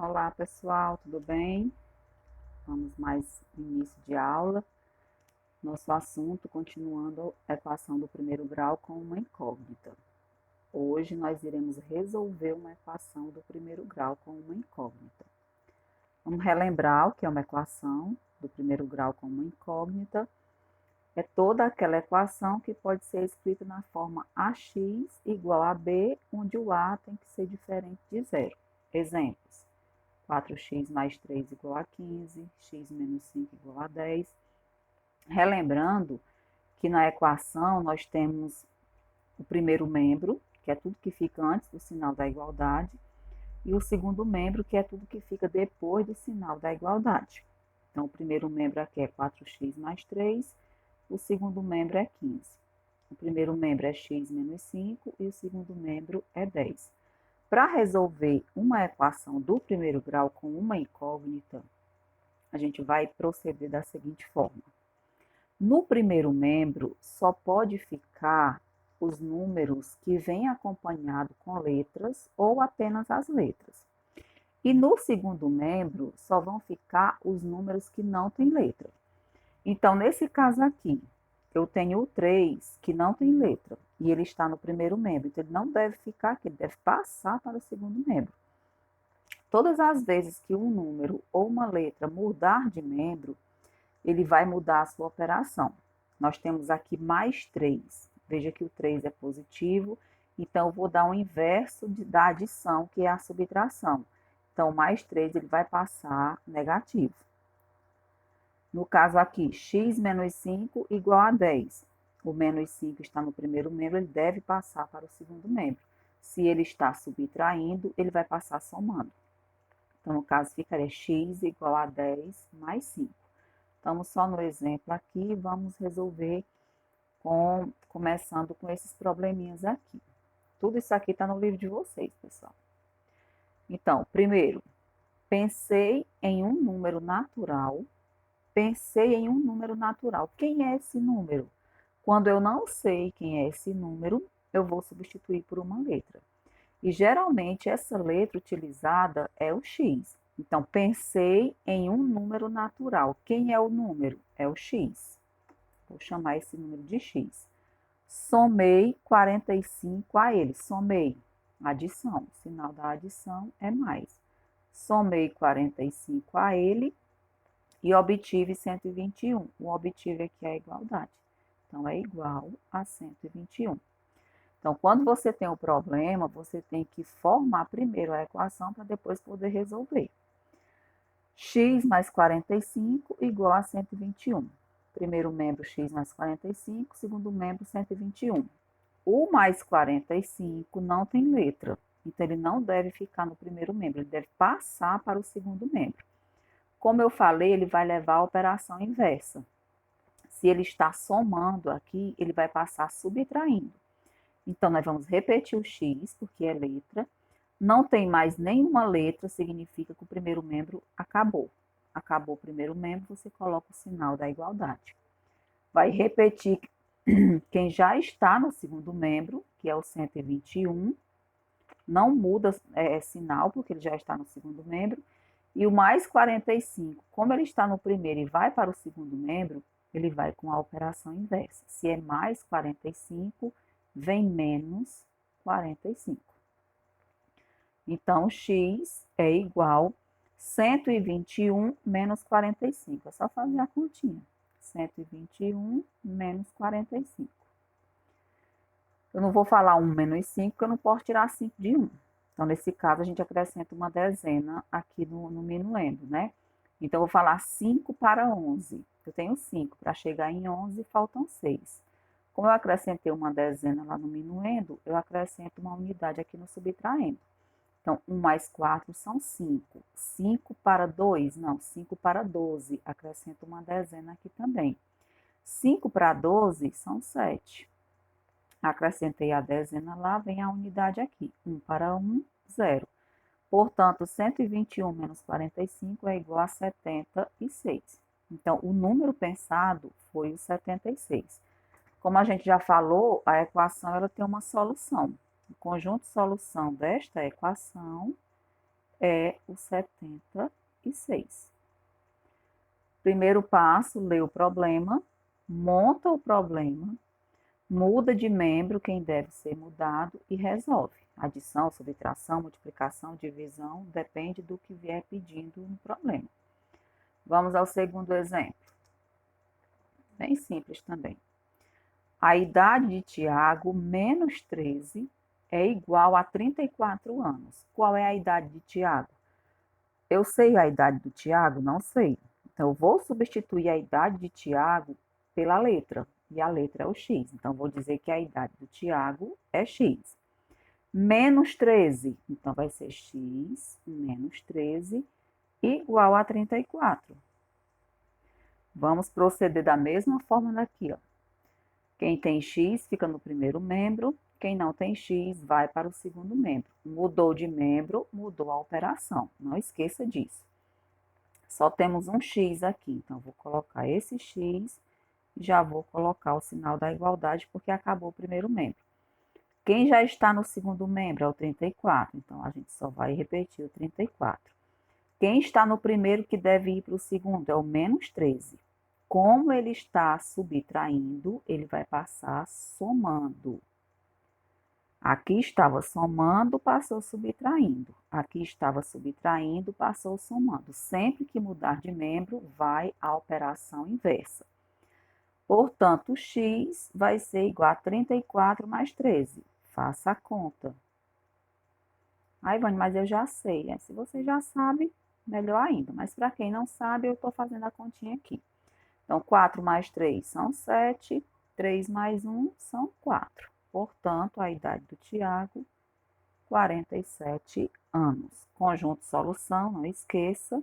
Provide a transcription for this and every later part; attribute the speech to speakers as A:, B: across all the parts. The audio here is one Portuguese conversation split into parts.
A: Olá pessoal, tudo bem? Vamos mais início de aula. Nosso assunto continuando a equação do primeiro grau com uma incógnita. Hoje nós iremos resolver uma equação do primeiro grau com uma incógnita. Vamos relembrar o que é uma equação do primeiro grau com uma incógnita. É toda aquela equação que pode ser escrita na forma ax igual a b, onde o a tem que ser diferente de zero. Exemplos: 4x mais 3 igual a 15, x menos 5 igual a 10. Relembrando que na equação nós temos o primeiro membro, que é tudo que fica antes do sinal da igualdade, e o segundo membro, que é tudo que fica depois do sinal da igualdade. Então, o primeiro membro aqui é 4x mais 3, o segundo membro é 15. O primeiro membro é x menos 5 e o segundo membro é 10. Para resolver uma equação do primeiro grau com uma incógnita, a gente vai proceder da seguinte forma. No primeiro membro, só pode ficar os números que vêm acompanhado com letras ou apenas as letras. E no segundo membro, só vão ficar os números que não têm letra. Então, nesse caso aqui, eu tenho o 3, que não tem letra, e ele está no primeiro membro, então ele não deve ficar aqui, ele deve passar para o segundo membro. Todas as vezes que um número ou uma letra mudar de membro, ele vai mudar a sua operação. Nós temos aqui mais 3. Veja que o 3 é positivo, então eu vou dar o inverso da adição, que é a subtração. Então, mais 3 ele vai passar negativo. No caso aqui, x menos 5 igual a 10. O menos 5 está no primeiro membro, ele deve passar para o segundo membro. Se ele está subtraindo, ele vai passar somando. Então, no caso, ficaria x igual a 10 mais 5. Estamos só no exemplo aqui, vamos resolver começando com esses probleminhas aqui. Tudo isso aqui está no livro de vocês, pessoal. Então, primeiro, pensei em um número natural. Pensei em um número natural. Quem é esse número? Quando eu não sei quem é esse número, eu vou substituir por uma letra. E geralmente essa letra utilizada é o x. Então, pensei em um número natural. Quem é o número? É o x. Vou chamar esse número de x. Somei 45 a ele. Somei. Adição. O sinal da adição é mais. Somei 45 a ele e obtive 121. O obtive aqui é a igualdade. Então, é igual a 121. Então, quando você tem um problema, você tem que formar primeiro a equação para depois poder resolver. X mais 45 igual a 121. Primeiro membro, x mais 45, segundo membro, 121. O mais 45 não tem letra, então ele não deve ficar no primeiro membro, ele deve passar para o segundo membro. Como eu falei, ele vai levar a operação inversa. Se ele está somando aqui, ele vai passar subtraindo. Então, nós vamos repetir o x, porque é letra. Não tem mais nenhuma letra, significa que o primeiro membro acabou. Acabou o primeiro membro, você coloca o sinal da igualdade. Vai repetir quem já está no segundo membro, que é o 121. Não muda sinal, porque ele já está no segundo membro. E o mais 45, como ele está no primeiro e vai para o segundo membro, ele vai com a operação inversa. Se é mais 45, vem menos 45. Então, x é igual a 121 menos 45. É só fazer a continha. 121 menos 45. Eu não vou falar 1 menos 5, porque eu não posso tirar 5 de 1. Então, nesse caso, a gente acrescenta uma dezena aqui no minuendo, né? Então, eu vou falar 5 para 11. Eu tenho 5. Para chegar em 11, faltam 6. Como eu acrescentei uma dezena lá no minuendo, eu acrescento uma unidade aqui no subtraendo. Então, 1 mais 4 são 5. 5 para 2? Não, 5 para 12. Acrescento uma dezena aqui também. 5 para 12 são 7. Acrescentei a dezena lá, vem a unidade aqui. 1 para 1, 0. Portanto, 121 menos 45 é igual a 76. Então, o número pensado foi o 76. Como a gente já falou, a equação ela tem uma solução. O conjunto de solução desta equação é o 76. Primeiro passo, lê o problema, monta o problema, muda de membro quem deve ser mudado e resolve. Adição, subtração, multiplicação, divisão, depende do que vier pedindo no problema. Vamos ao segundo exemplo. Bem simples também. A idade de Tiago, menos 13, é igual a 34 anos. Qual é a idade de Tiago? Eu sei a idade do Tiago? Não sei. Então, eu vou substituir a idade de Tiago pela letra. E a letra é o X. Então, vou dizer que a idade do Tiago é X. Menos 13. Então, vai ser X menos 13 igual a 34. Vamos proceder da mesma forma daqui, ó. Quem tem X fica no primeiro membro, quem não tem X vai para o segundo membro. Mudou de membro, mudou a operação. Não esqueça disso. Só temos um X aqui, então vou colocar esse X e já vou colocar o sinal da igualdade porque acabou o primeiro membro. Quem já está no segundo membro é o 34, então a gente só vai repetir o 34. Quem está no primeiro que deve ir para o segundo é o menos 13. Como ele está subtraindo, ele vai passar somando. Aqui estava somando, passou subtraindo. Aqui estava subtraindo, passou somando. Sempre que mudar de membro, vai a operação inversa. Portanto, x vai ser igual a 34 mais 13. Faça a conta. Aí, Vânia, mas eu já sei, né? Se você já sabe, melhor ainda. Mas para quem não sabe, eu estou fazendo a continha aqui. Então, 4 mais 3 são 7, 3 mais 1 são 4. Portanto, a idade do Tiago, 47 anos. Conjunto solução, não esqueça,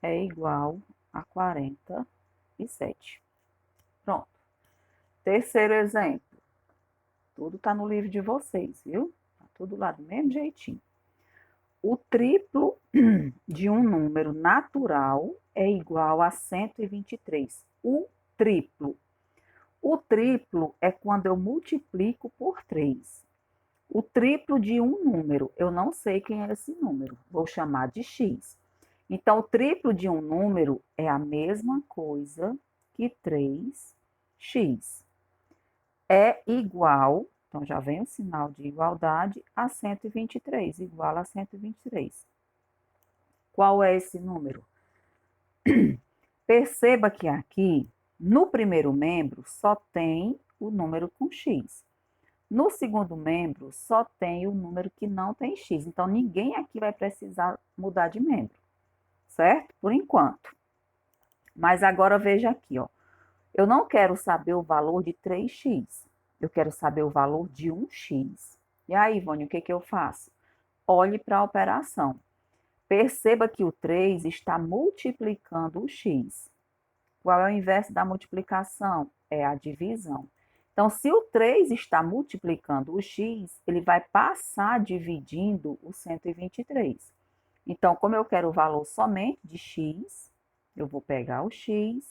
A: é igual a 47. Pronto. Terceiro exemplo. Tudo está no livro de vocês, viu? Está tudo lá do mesmo jeitinho. O triplo de um número natural é igual a 123. O triplo. O triplo é quando eu multiplico por 3. O triplo de um número, eu não sei quem é esse número, vou chamar de x. Então, o triplo de um número é a mesma coisa que 3x. É igual, então já vem o sinal de igualdade, a 123, igual a 123. Qual é esse número? Perceba que aqui, no primeiro membro, só tem o número com x. No segundo membro, só tem o número que não tem x. Então, ninguém aqui vai precisar mudar de membro, certo? Por enquanto. Mas agora veja aqui, ó. Eu não quero saber o valor de 3x. Eu quero saber o valor de 1x. E aí, Ivone, o que eu faço? Olhe para a operação. Perceba que o 3 está multiplicando o x. Qual é o inverso da multiplicação? É a divisão. Então, se o 3 está multiplicando o x, ele vai passar dividindo o 123. Então, como eu quero o valor somente de x, eu vou pegar o x,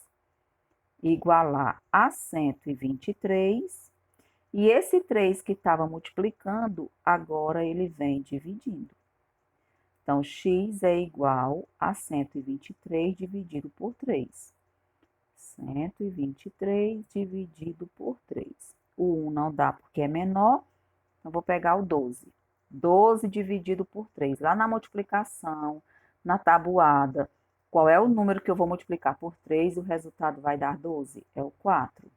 A: igualar a 123, e esse 3 que estava multiplicando, agora ele vem dividindo. Então, x é igual a 123 dividido por 3. 123 dividido por 3. O 1 não dá porque é menor, então vou pegar o 12. 12 dividido por 3. Lá na multiplicação, na tabuada, qual é o número que eu vou multiplicar por 3 e o resultado vai dar 12? É o 4.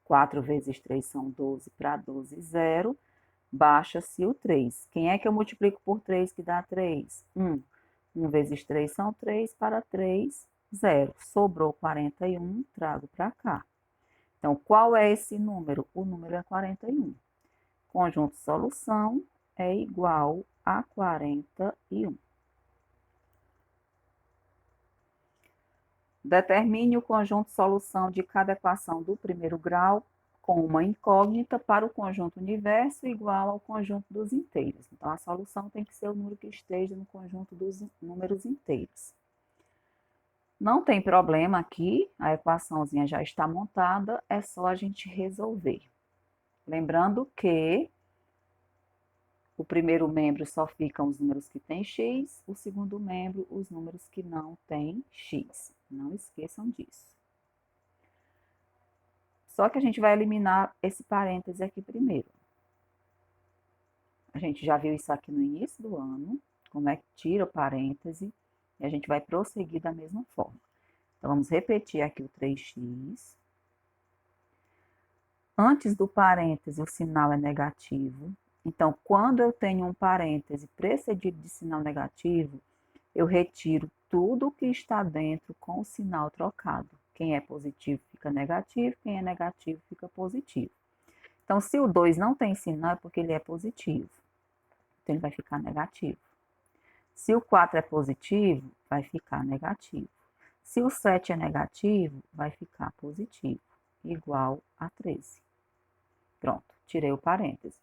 A: 4 vezes 3 são 12, para 12, 0. Baixa-se o 3. Quem é que eu multiplico por 3 que dá 3? 1. 1 vezes 3 são 3, para 3, 0. Sobrou 41, trago para cá. Então, qual é esse número? O número é 41. Conjunto solução é igual a 41. Determine o conjunto solução de cada equação do primeiro grau com uma incógnita para o conjunto universo igual ao conjunto dos inteiros. Então, a solução tem que ser o número que esteja no conjunto dos números inteiros. Não tem problema aqui, a equaçãozinha já está montada, é só a gente resolver. Lembrando que O primeiro membro só ficam os números que têm x, o segundo membro, os números que não têm x. Não esqueçam disso. Só que a gente vai eliminar esse parêntese aqui primeiro. A gente já viu isso aqui no início do ano, como é que tira o parêntese, e a gente vai prosseguir da mesma forma. Então, vamos repetir aqui o 3x. Antes do parêntese, o sinal é negativo. Então, quando eu tenho um parêntese precedido de sinal negativo, eu retiro tudo o que está dentro com o sinal trocado. Quem é positivo fica negativo, quem é negativo fica positivo. Então, se o 2 não tem sinal, é porque ele é positivo. Então, ele vai ficar negativo. Se o 4 é positivo, vai ficar negativo. Se o 7 é negativo, vai ficar positivo, igual a 13. Pronto, tirei o parêntese.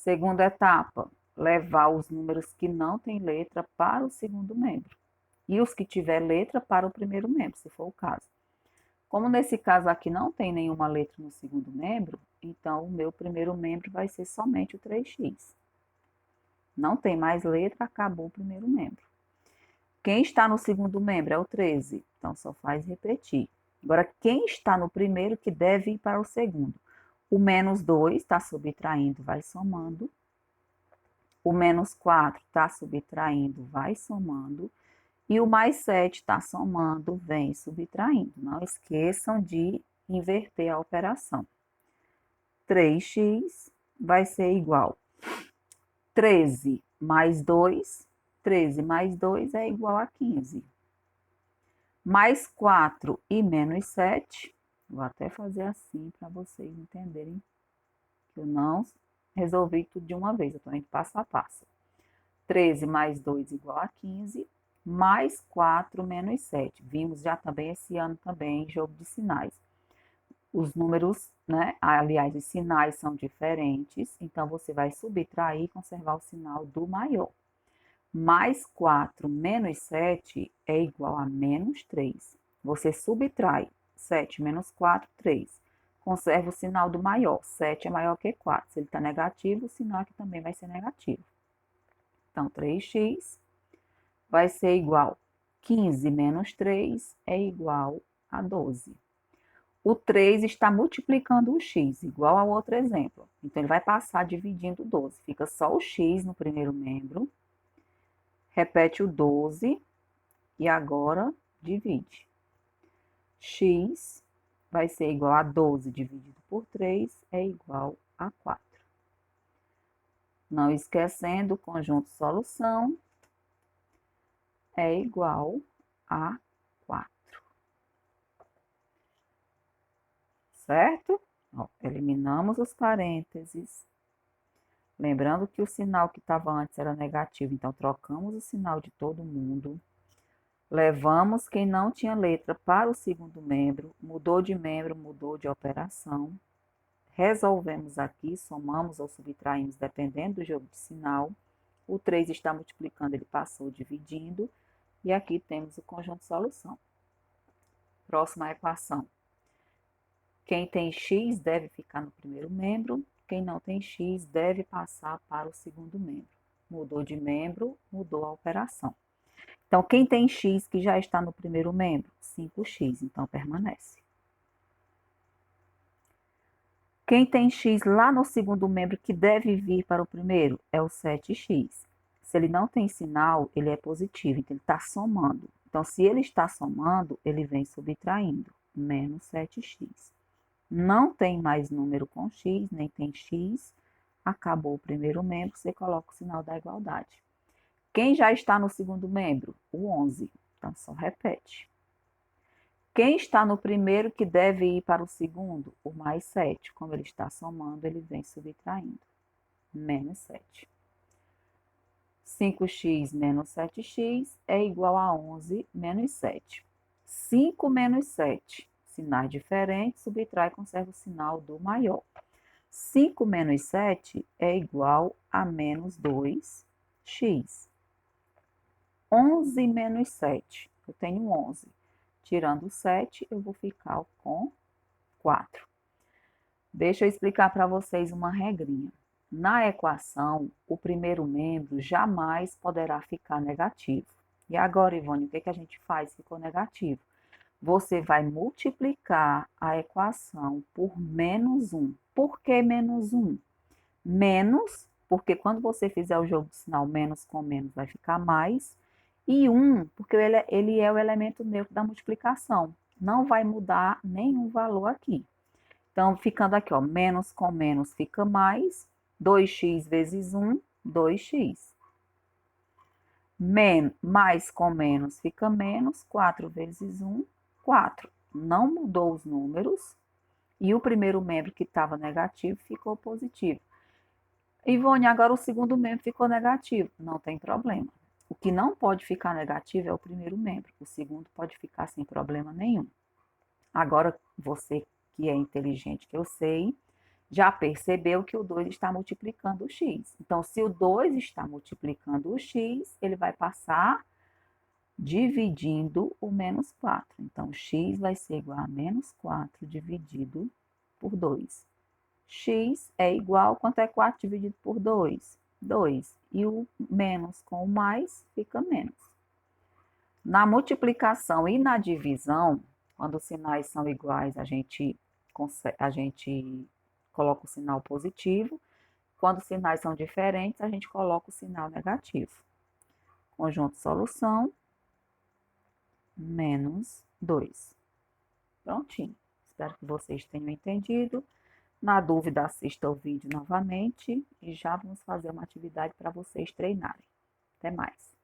A: Segunda etapa, levar os números que não têm letra para o segundo membro. E os que tiver letra para o primeiro membro, se for o caso. Como nesse caso aqui não tem nenhuma letra no segundo membro, então o meu primeiro membro vai ser somente o 3x. Não tem mais letra, acabou o primeiro membro. Quem está no segundo membro é o 13, então só faz repetir. Agora, quem está no primeiro que deve ir para o segundo? O menos 2 está subtraindo, vai somando. O menos 4 está subtraindo, vai somando. E o mais 7 está somando, vem subtraindo. Não esqueçam de inverter a operação. 3x vai ser igual 13 mais 2. 13 mais 2 é igual a 15. Mais 4 e menos 7. Vou até fazer assim para vocês entenderem que eu não resolvi tudo de uma vez. Eu estou indo passo a passo. 13 mais 2 igual a 15. Mais 4 menos 7. Vimos já também esse ano também jogo de sinais. Os números, né? Aliás, os sinais são diferentes, então você vai subtrair e conservar o sinal do maior. Mais 4 menos 7 é igual a menos 3. Você subtrai 7 menos 4, 3. Conserva o sinal do maior. 7 é maior que 4. Se ele está negativo, o sinal aqui também vai ser negativo. Então, 3x vai ser igual 15 menos 3 é igual a 12. O 3 está multiplicando o x, igual ao outro exemplo. Então, ele vai passar dividindo 12. Fica só o x no primeiro membro. Repete o 12 e agora divide. X vai ser igual a 12 dividido por 3 é igual a 4. Não esquecendo, o conjunto solução é igual a 4. Certo? Ó, eliminamos os parênteses. Lembrando que o sinal que estava antes era negativo, então trocamos o sinal de todo mundo. Levamos quem não tinha letra para o segundo membro, mudou de operação. Resolvemos aqui, somamos ou subtraímos, dependendo do jogo de sinal. O 3 está multiplicando, ele passou dividindo. E aqui temos o conjunto de solução. Próxima equação. Quem tem x deve ficar no primeiro membro, quem não tem x deve passar para o segundo membro. Mudou de membro, mudou a operação. Então, quem tem x que já está no primeiro membro? 5x, então permanece. Quem tem x lá no segundo membro que deve vir para o primeiro? É o 7x. Se ele não tem sinal, ele é positivo, então ele está somando. Então, se ele está somando, ele vem subtraindo, menos 7x. Não tem mais número com x, nem tem x. Acabou o primeiro membro, você coloca o sinal da igualdade. Quem já está no segundo membro? O 11. Então, só repete. Quem está no primeiro que deve ir para o segundo? O mais 7. Como ele está somando, ele vem subtraindo. Menos 7. 5x menos 7x é igual a 11 menos 7. 5 menos 7. Sinais diferentes, subtrai e conserva o sinal do maior. 5 menos 7 é igual a menos 2x. 11 menos 7, eu tenho 11. Tirando 7, eu vou ficar com 4. Deixa eu explicar para vocês uma regrinha. Na equação, o primeiro membro jamais poderá ficar negativo. E agora, Ivone, o que a gente faz? Ficou negativo. Você vai multiplicar a equação por menos 1. Por que menos 1? Menos, porque quando você fizer o jogo do sinal menos com menos, vai ficar mais. E 1, porque ele é o elemento neutro da multiplicação. Não vai mudar nenhum valor aqui. Então, ficando aqui, ó, menos com menos fica mais. 2x vezes 1, 2x. Mais com menos fica menos. 4 vezes 1, 4. Não mudou os números. E o primeiro membro que estava negativo ficou positivo. Ivone, agora o segundo membro ficou negativo. Não tem problema. O que não pode ficar negativo é o primeiro membro. O segundo pode ficar sem problema nenhum. Agora, você que é inteligente, que eu sei, já percebeu que o 2 está multiplicando o x. Então, se o 2 está multiplicando o x, ele vai passar dividindo o menos 4. Então, x vai ser igual a menos 4 dividido por 2. X é igual, quanto é 4 dividido por 2? 2. E o menos com o mais fica menos. Na multiplicação e na divisão, quando os sinais são iguais, a gente coloca o sinal positivo. Quando os sinais são diferentes, a gente coloca o sinal negativo. Conjunto solução, menos 2. Prontinho. Espero que vocês tenham entendido. Na dúvida, assista o vídeo novamente e já vamos fazer uma atividade para vocês treinarem. Até mais.